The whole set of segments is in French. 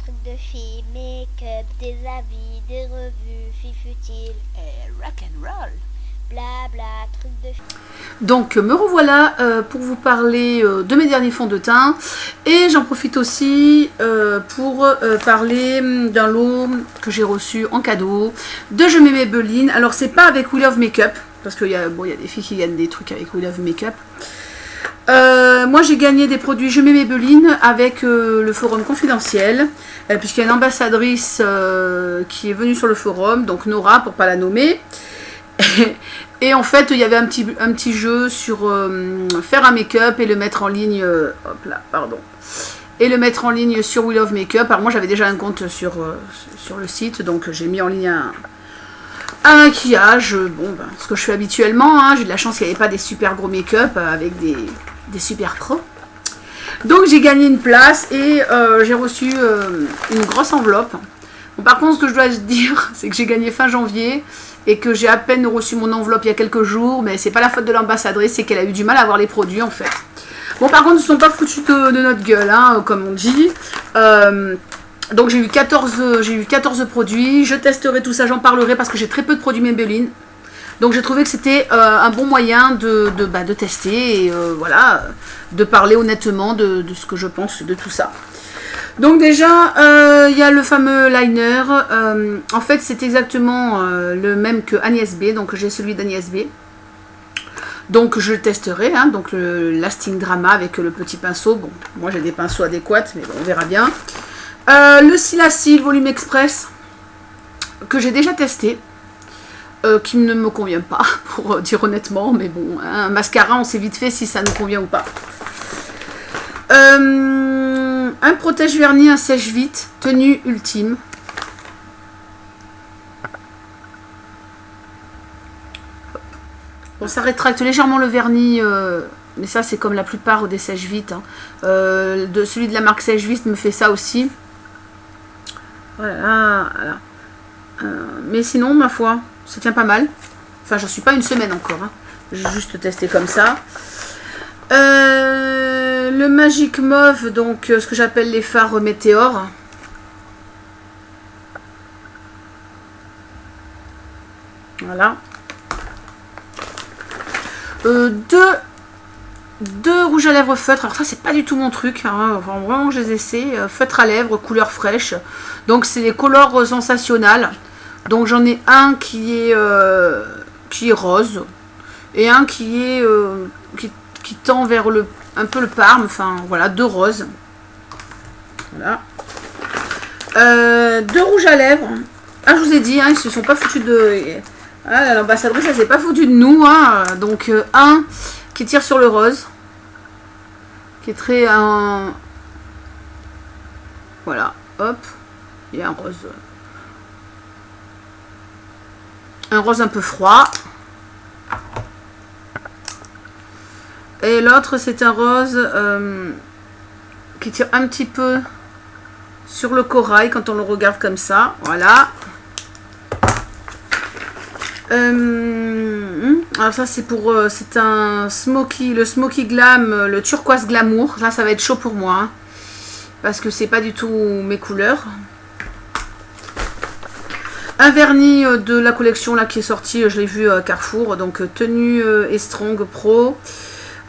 trucs de filles, make-up, des avis, des revues, filles futiles et rock'n'roll. Blabla, trucs de filles. Donc me revoilà pour vous parler de mes derniers fonds de teint. Et j'en profite aussi pour parler d'un lot que j'ai reçu en cadeau de Je m'aime Maybelline. Alors c'est pas avec We Love Makeup, parce qu'il y a des filles qui gagnent des trucs avec We Love Makeup. Moi j'ai gagné des produits Je m'aime Maybelline avec le forum confidentiel, puisqu'il y a une ambassadrice qui est venue sur le forum, donc Nora pour pas la nommer. Et en fait il y avait un petit jeu sur faire un make-up et le mettre en ligne, hop là, pardon, et le mettre en ligne sur We Love Makeup. Alors moi j'avais déjà un compte sur le site, donc j'ai mis en ligne un maquillage, bon, ben, ce que je fais habituellement, hein. J'ai de la chance qu'il n'y avait pas des super gros make-up avec des super pros. Donc j'ai gagné une place et j'ai reçu une grosse enveloppe. Bon, par contre ce que je dois dire, c'est que j'ai gagné fin janvier et que j'ai à peine reçu mon enveloppe il y a quelques jours, mais c'est pas la faute de l'ambassadrice, c'est qu'elle a eu du mal à avoir les produits en fait. Bon, par contre ils ne sont pas foutus de notre gueule, hein, comme on dit. Donc j'ai eu 14 produits, je testerai tout ça, j'en parlerai parce que j'ai très peu de produits Maybelline. Donc j'ai trouvé que c'était un bon moyen de tester et voilà, de parler honnêtement de ce que je pense de tout ça. Donc déjà, il y a le fameux liner. En fait c'est exactement le même que Agnès B, donc j'ai celui d'Agnès B. Donc je le testerai, hein, donc le Lasting Drama avec le petit pinceau. Bon, moi j'ai des pinceaux adéquats, mais bon, on verra bien. Le Silacil Volume Express que j'ai déjà testé, qui ne me convient pas pour dire honnêtement, mais bon, hein, un mascara on sait vite fait si ça nous convient ou pas. Un protège vernis, un sèche vite, tenue ultime. Bon, ça rétracte légèrement le vernis, mais ça c'est comme la plupart des sèche vite, hein. Celui de la marque sèche vite me fait ça aussi. Voilà, voilà. Mais sinon, ma foi, ça tient pas mal. Enfin, j'en suis pas une semaine encore, hein. J'ai juste testé comme ça. Le Magic Mauve, donc ce que j'appelle les fards météores. Voilà. Deux rouges à lèvres feutres. Alors ça c'est pas du tout mon truc, hein. Enfin, vraiment je les essaie. Feutre à lèvres, couleur fraîche. Donc c'est les Color Sensationnel. Donc j'en ai un qui est rose et un qui tend vers un peu le parme. Enfin voilà, deux roses. Voilà. Deux rouges à lèvres. Ah, je vous ai dit, hein, ils se sont pas foutus de... Ah, l'ambassadrice elle s'est pas foutue de nous, hein. Donc un qui tire sur le rose, qui est très voilà, hop, il y a un rose un peu froid, et l'autre c'est un rose qui tire un petit peu sur le corail quand on le regarde comme ça, voilà. Alors ça c'est pour c'est un smoky, le smoky glam, le turquoise glamour. Là ça va être chaud pour moi, hein, parce que c'est pas du tout mes couleurs. Un vernis de la collection là qui est sorti, je l'ai vu à Carrefour, donc tenue et strong pro.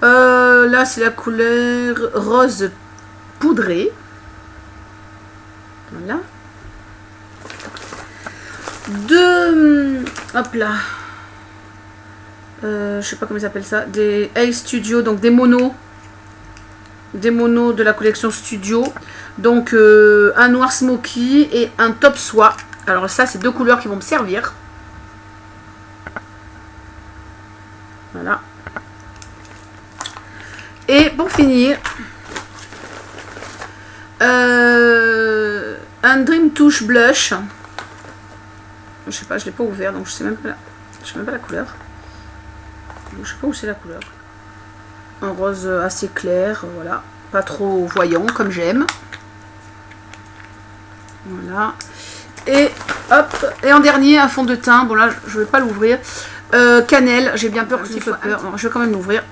Là c'est la couleur rose poudré, voilà. Hop là, je sais pas comment ils appellent ça, des A Studio, donc des monos de la collection Studio, donc un noir smoky et un top soie. Alors ça c'est deux couleurs qui vont me servir, voilà. Et pour finir, un Dream Touch Blush. Je sais pas, je l'ai pas ouvert, donc je sais même pas la couleur. Je sais pas où c'est la couleur. Un rose assez clair, voilà, pas trop voyant comme j'aime. Voilà. Et hop, et en dernier un fond de teint. Bon là, je vais pas l'ouvrir. Cannelle, j'ai bien peur, un petit peu peur. Non, je vais quand même l'ouvrir.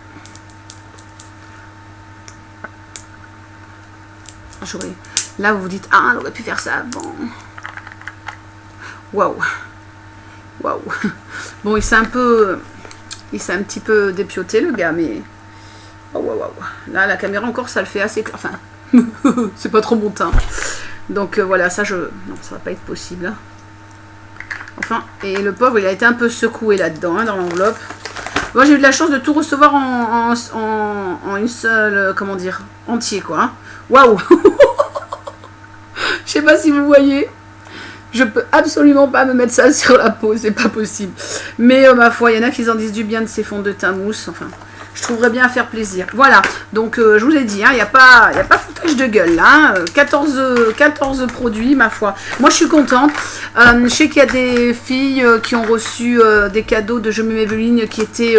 Là, vous vous dites, ah, on aurait pu faire ça avant. Waouh. Waouh. Bon, il s'est un petit peu dépioté, le gars, mais... Oh, waouh, waouh. Là, la caméra, encore, ça le fait assez... Enfin, c'est pas trop mon teint. Donc, voilà, ça, non, ça va pas être possible. Hein. Enfin, et le pauvre, il a été un peu secoué là-dedans, hein, dans l'enveloppe. Moi, j'ai eu de la chance de tout recevoir en une seule... comment dire, entier, quoi. Hein. Waouh. Je sais pas si vous voyez. Je peux absolument pas me mettre ça sur la peau, c'est pas possible. Mais ma foi, il y en a qui en disent du bien de ces fonds de teint mousse. Enfin, je trouverais bien à faire plaisir. Voilà, donc je vous ai dit, il n'y a pas foutage de gueule là. 14 produits, ma foi. Moi, je suis contente. Je sais qu'il y a des filles qui ont reçu des cadeaux de Je me Maybelline qui étaient...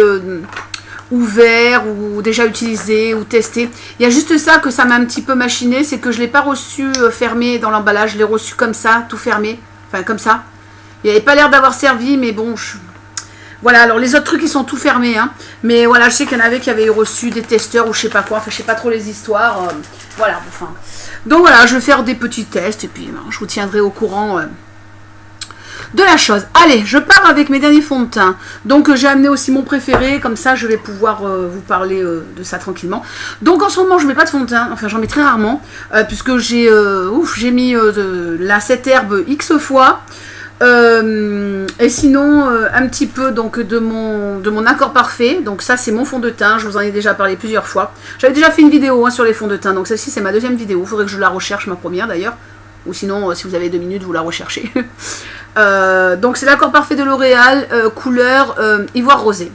ouvert ou déjà utilisé ou testé. Il y a juste ça que ça m'a un petit peu machiné, c'est que je ne l'ai pas reçu fermé dans l'emballage, je l'ai reçu comme ça, tout fermé, enfin comme ça. Il n'avait pas l'air d'avoir servi, mais bon, voilà, alors les autres trucs ils sont tout fermés, hein. Mais voilà, je sais qu'il y en avait qui avaient reçu des testeurs ou je sais pas quoi, enfin je sais pas trop les histoires, voilà, enfin. Donc voilà, je vais faire des petits tests et puis je vous tiendrai au courant de la chose. Allez, je pars avec mes derniers fonds de teint. Donc j'ai amené aussi mon préféré, comme ça je vais pouvoir vous parler de ça tranquillement. Donc en ce moment je mets pas de fond de teint, enfin j'en mets très rarement, puisque j'ai mis la cette herbe X fois. Et sinon un petit peu donc de mon accord parfait. Donc ça c'est mon fond de teint, je vous en ai déjà parlé plusieurs fois. J'avais déjà fait une vidéo hein, sur les fonds de teint, donc celle-ci c'est ma deuxième vidéo. Il faudrait que je la recherche, ma première d'ailleurs. Ou sinon si vous avez 2 minutes vous la recherchez. Donc c'est l'accord parfait de L'Oréal, couleur ivoire rosé.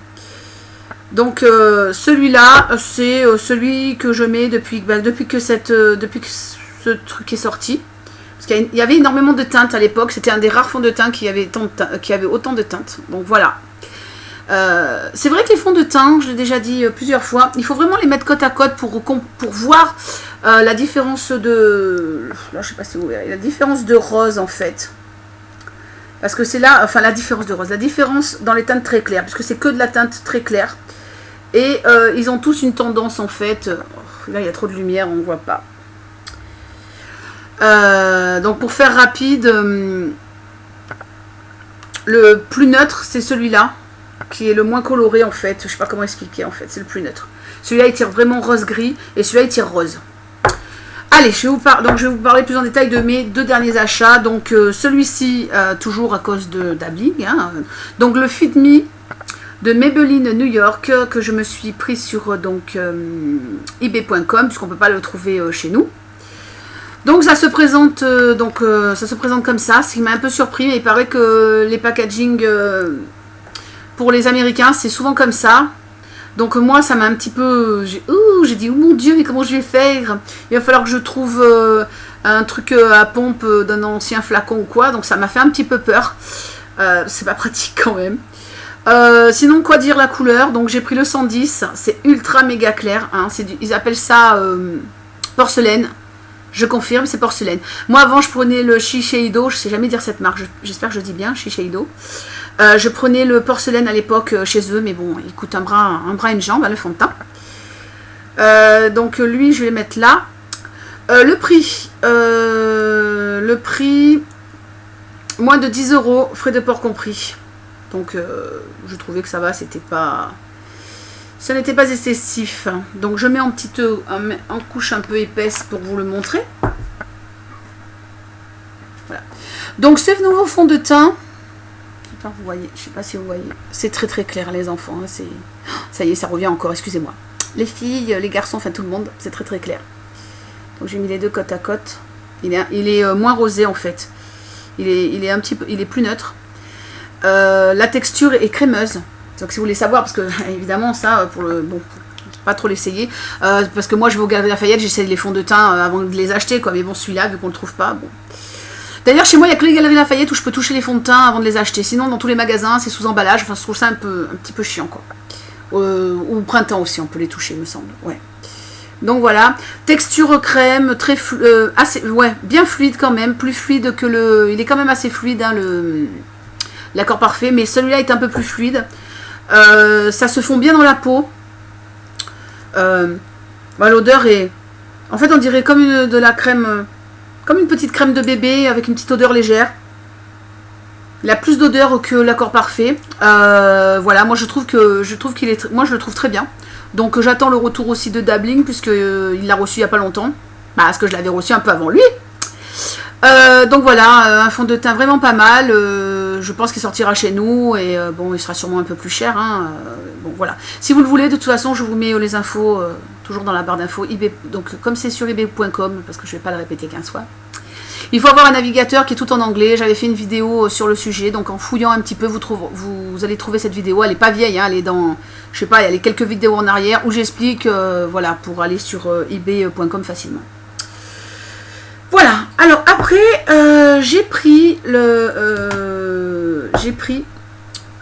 Donc celui-là c'est celui que je mets depuis que ce truc est sorti. Parce qu'il y avait énormément de teintes à l'époque, c'était un des rares fonds de teint qui avait autant de teintes. Donc voilà. C'est vrai que les fonds de teint, je l'ai déjà dit plusieurs fois, il faut vraiment les mettre côte à côte pour voir la différence de... Là, je sais pas si vous verrez, la différence de rose en fait. Parce que c'est là, enfin la différence de rose, la différence dans les teintes très claires, puisque c'est que de la teinte très claire. Et ils ont tous une tendance en fait, là il y a trop de lumière, on ne voit pas. Donc pour faire rapide, le plus neutre c'est celui-là, qui est le moins coloré en fait, je sais pas comment expliquer en fait, c'est le plus neutre. Celui-là il tire vraiment rose-gris, et celui-là il tire rose. Allez, je vais vous parler plus en détail de mes 2 derniers achats. Donc celui-ci, toujours à cause d'Abling. Hein. Donc le Fit Me de Maybelline New York que je me suis pris sur ebay.com puisqu'on ne peut pas le trouver chez nous. Donc ça se présente comme ça. Ce qui m'a un peu surpris. Mais il paraît que les packaging pour les Américains c'est souvent comme ça. Donc moi ça m'a un petit peu... J'ai dit oh mon dieu mais comment je vais faire? Il va falloir que je trouve un truc à pompe d'un ancien flacon ou quoi. Donc ça m'a fait un petit peu peur. C'est pas pratique quand même. Sinon quoi dire la couleur? Donc j'ai pris le 110. C'est ultra méga clair. Hein. Ils appellent ça porcelaine. Je confirme, c'est porcelaine. Moi avant je prenais le Shiseido. Je sais jamais dire cette marque. J'espère que je dis bien Shiseido. Je prenais le porcelaine à l'époque chez eux, mais bon, il coûte un bras et une jambe, hein, le fond de teint. Donc lui, je vais le mettre là. Le prix, moins de 10 €, frais de port compris. Donc je trouvais que ça va, ça n'était pas excessif. Donc je mets en couche un peu épaisse pour vous le montrer. Voilà. Donc ce nouveau fond de teint. Vous voyez, je sais pas si vous voyez, c'est très très clair les enfants, hein, ça y est, ça revient encore, excusez-moi. Les filles, les garçons, enfin tout le monde, c'est très très clair. Donc j'ai mis les 2 côte à côte. Il est moins rosé en fait. Il est plus neutre. La texture est crémeuse. Donc si vous voulez savoir, parce que évidemment ça, pas trop l'essayer, parce que moi je vais au Galeries Lafayette, j'essaie les fonds de teint avant de les acheter, quoi. Mais bon, celui-là, vu qu'on le trouve pas, bon. D'ailleurs, chez moi, il n'y a que les Galeries Lafayette où je peux toucher les fonds de teint avant de les acheter. Sinon, dans tous les magasins, c'est sous emballage. Enfin, je trouve ça un petit peu chiant, quoi. Ou au printemps aussi, on peut les toucher, me semble. Ouais. Donc voilà. Texture crème, très bien fluide quand même. Plus fluide que le... Il est quand même assez fluide, hein, l'accord parfait. Mais celui-là est un peu plus fluide. Ça se fond bien dans la peau. L'odeur est... En fait, on dirait comme de la crème... comme une petite crème de bébé avec une petite odeur légère. Il a plus d'odeur que l'accord parfait. Voilà, moi je trouve qu'il est, moi je le trouve très bien. Donc j'attends le retour aussi de Dabbling puisque il l'a reçu il n'y a pas longtemps. Bah, parce que je l'avais reçu un peu avant lui. Donc voilà, un fond de teint vraiment pas mal. Je pense qu'il sortira chez nous et bon, il sera sûrement un peu plus cher. Hein, bon voilà. Si vous le voulez, de toute façon, je vous mets les infos toujours dans la barre d'infos. eBay, donc comme c'est sur ebay.com, parce que je ne vais pas le répéter 15 fois. Il faut avoir un navigateur qui est tout en anglais. J'avais fait une vidéo sur le sujet, donc en fouillant un petit peu, vous allez trouver cette vidéo. Elle n'est pas vieille, hein, elle est dans, je sais pas, il y a les quelques vidéos en arrière où j'explique, voilà, pour aller sur ebay.com facilement. Voilà. Alors après, j'ai pris de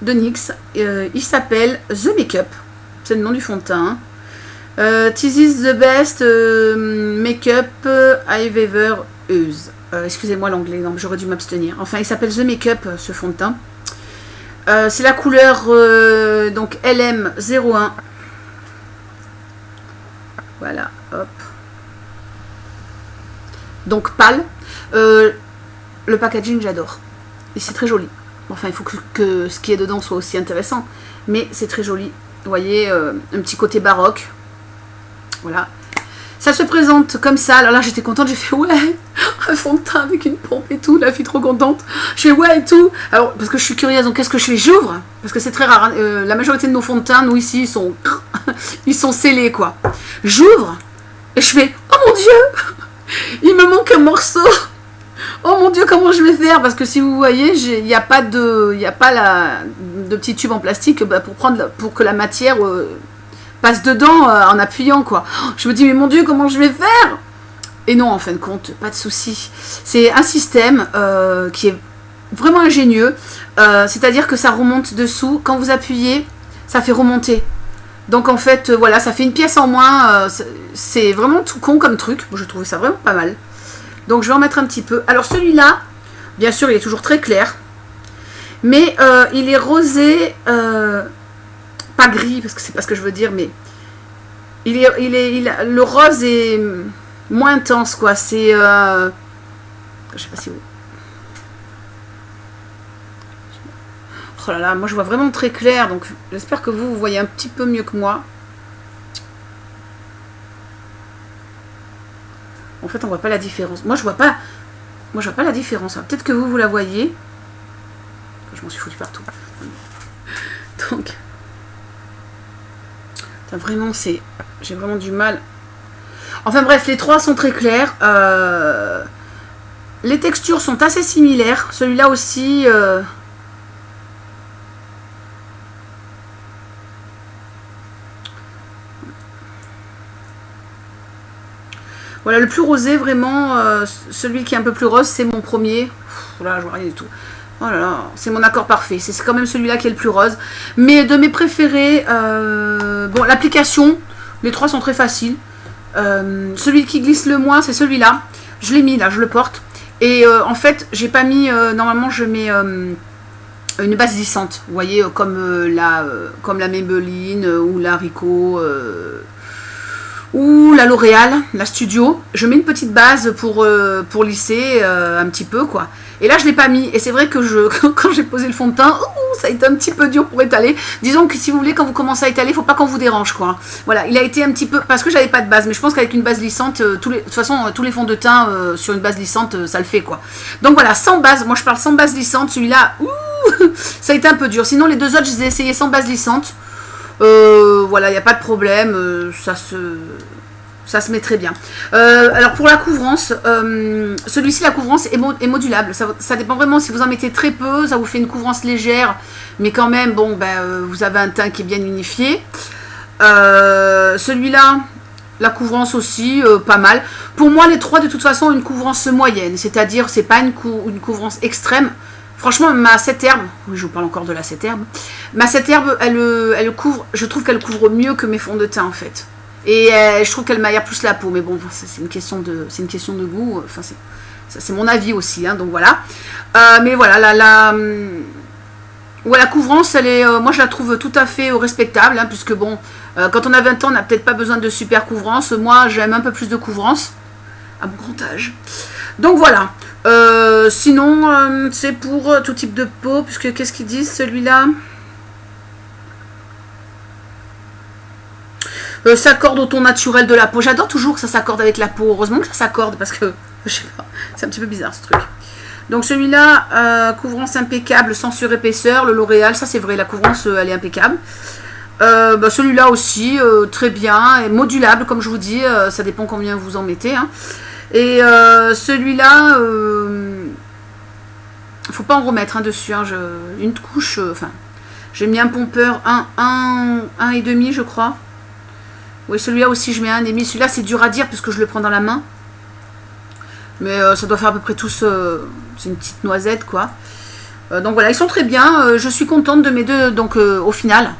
NYX. Il s'appelle The Makeup. C'est le nom du fond de teint. This is the best makeup I've ever used. Excusez-moi l'anglais, donc j'aurais dû m'abstenir. Enfin, il s'appelle The Makeup, ce fond de teint. C'est la couleur donc LM01. Voilà, hop. Donc pâle. Le packaging, j'adore. Et c'est très joli. Enfin, il faut que ce qui est dedans soit aussi intéressant. Mais c'est très joli. Vous voyez, un petit côté baroque. Voilà. Ça se présente comme ça. Alors là, j'étais contente. J'ai fait ouais, un fond de teint avec une pompe et tout. La fille trop contente. Je fais ouais et tout. Alors, parce que je suis curieuse, donc qu'est-ce que je fais? J'ouvre. Parce que c'est très rare. Hein. La majorité de nos fonds de teint, nous ici, ils sont scellés, quoi. J'ouvre et je fais oh mon Dieu, il me manque un morceau. Oh mon Dieu, comment je vais faire? Parce que si vous voyez, il n'y a pas de petit tube en plastique pour que la matière passe dedans en appuyant, quoi. Je me dis, mais mon Dieu, comment je vais faire? Et non, en fin de compte, pas de souci. C'est un système qui est vraiment ingénieux. C'est-à-dire que ça remonte dessous. Quand vous appuyez, ça fait remonter. Donc en fait, voilà, ça fait une pièce en moins. C'est vraiment tout con comme truc. Je trouvais ça vraiment pas mal. Donc je vais en mettre un petit peu. Alors celui-là, bien sûr, il est toujours très clair. Mais il est rosé, pas gris, parce que c'est pas ce que je veux dire, mais le rose est moins intense, quoi. C'est... je sais pas si vous... Oh là là, moi je vois vraiment très clair, donc j'espère que vous voyez un petit peu mieux que moi. En fait, on voit pas la différence. Moi, je vois pas la différence. Peut-être que vous la voyez. Je m'en suis foutu partout. Donc, vraiment, j'ai vraiment du mal. Enfin bref, les trois sont très clairs. Les textures sont assez similaires. Celui-là aussi. Voilà, le plus rosé, vraiment, celui qui est un peu plus rose, c'est mon premier. Là, je vois rien du tout. Oh là là, c'est mon accord parfait. C'est quand même celui-là qui est le plus rose. Mais de mes préférés, bon, l'application, les trois sont très faciles. Celui qui glisse le moins, c'est celui-là. Je l'ai mis, là, je le porte. Et en fait, j'ai pas mis, normalement, je mets une base glissante. Vous voyez, comme la Maybelline ou la Rico... ou la L'Oréal, la Studio. Je mets une petite base pour lisser un petit peu, quoi. Et là, je ne l'ai pas mis. Et c'est vrai que quand j'ai posé le fond de teint, ça a été un petit peu dur pour étaler. Disons que si vous voulez, quand vous commencez à étaler, il ne faut pas qu'on vous dérange, quoi. Voilà, il a été un petit peu... Parce que j'avais pas de base, mais je pense qu'avec une base lissante, de toute façon, tous les fonds de teint sur une base lissante, ça le fait, quoi. Donc voilà, sans base. Moi, je parle sans base lissante. Celui-là, ça a été un peu dur. Sinon, les deux autres, je les ai essayés sans base lissante. Voilà, il n'y a pas de problème, ça se met très bien. Alors pour la couvrance, celui-ci, la couvrance est modulable. Ça dépend vraiment. Si vous en mettez très peu, ça vous fait une couvrance légère, mais quand même, bon, vous avez un teint qui est bien unifié. Celui-là, la couvrance aussi, pas mal. Pour moi, les trois, de toute façon, une couvrance moyenne, c'est-à-dire, c'est pas une couvrance extrême. Franchement, ma 7 herbes, oui, je vous parle encore de la 7 herbes, ma 7 herbes, elle couvre, je trouve qu'elle couvre mieux que mes fonds de teint, en fait. Et je trouve qu'elle m'aère plus la peau, mais bon, c'est une question de goût, enfin, c'est mon avis aussi, hein, donc voilà. Mais voilà, la couvrance, elle est, moi je la trouve tout à fait respectable, hein, puisque bon, quand on a 20 ans, on n'a peut-être pas besoin de super couvrance. Moi, j'aime un peu plus de couvrance, à mon grand âge. Donc voilà. Sinon, c'est pour tout type de peau, puisque qu'est-ce qu'ils disent celui-là? S'accorde au ton naturel de la peau. J'adore toujours que ça s'accorde avec la peau. Heureusement que ça s'accorde parce que, je sais pas, c'est un petit peu bizarre ce truc. Donc celui-là, couvrance impeccable, sans surépaisseur, le L'Oréal, ça c'est vrai, la couvrance elle est impeccable. Celui-là aussi, très bien, et modulable comme je vous dis, ça dépend combien vous en mettez. Hein. Et celui-là, faut pas en remettre dessus, hein, une couche, enfin, j'ai mis un pompeur, un et demi je crois. Oui, celui-là aussi je mets 1,5. Celui-là c'est dur à dire puisque je le prends dans la main. Mais ça doit faire à peu près tous, c'est une petite noisette quoi. Donc voilà, ils sont très bien. Je suis contente de mes deux, donc au final,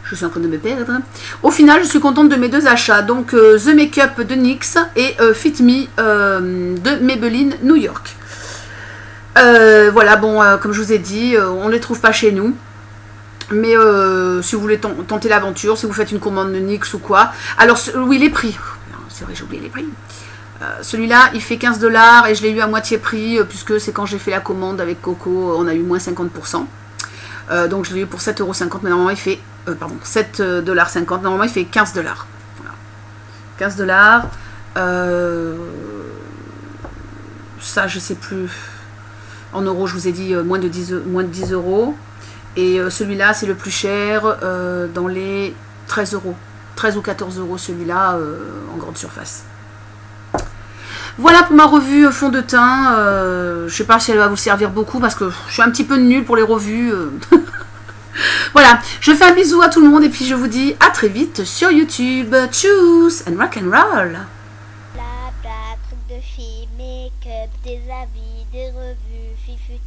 je suis en train de me perdre. Au final, je suis contente de mes deux achats. Donc The Makeup de NYX et Fit Me de Maybelline New York. Voilà, bon, comme je vous ai dit, on ne les trouve pas chez nous. Mais si vous voulez tenter l'aventure, si vous faites une commande de NYX ou quoi. Alors, oui, les prix. C'est vrai, j'ai oublié les prix. Celui-là, il fait 15 $ et je l'ai eu à moitié prix puisque c'est quand j'ai fait la commande avec Coco, on a eu moins 50%. Donc je l'ai eu pour 7,50 €, mais normalement il fait, pardon, 7,50 $, normalement il fait 15 $. Voilà. 15 $. Ça, je sais plus. En euros, je vous ai dit moins de 10 €. Et celui-là, c'est le plus cher dans les 13 €. 13 ou 14 € celui-là en grande surface. Voilà pour ma revue fond de teint. Je sais pas si elle va vous servir beaucoup parce que je suis un petit peu nulle pour les revues. Voilà, je fais un bisou à tout le monde et puis je vous dis à très vite sur YouTube. Tchuss and rock and roll. Blabla, trucs de filles, make-up, des habits, des revues, fifuti.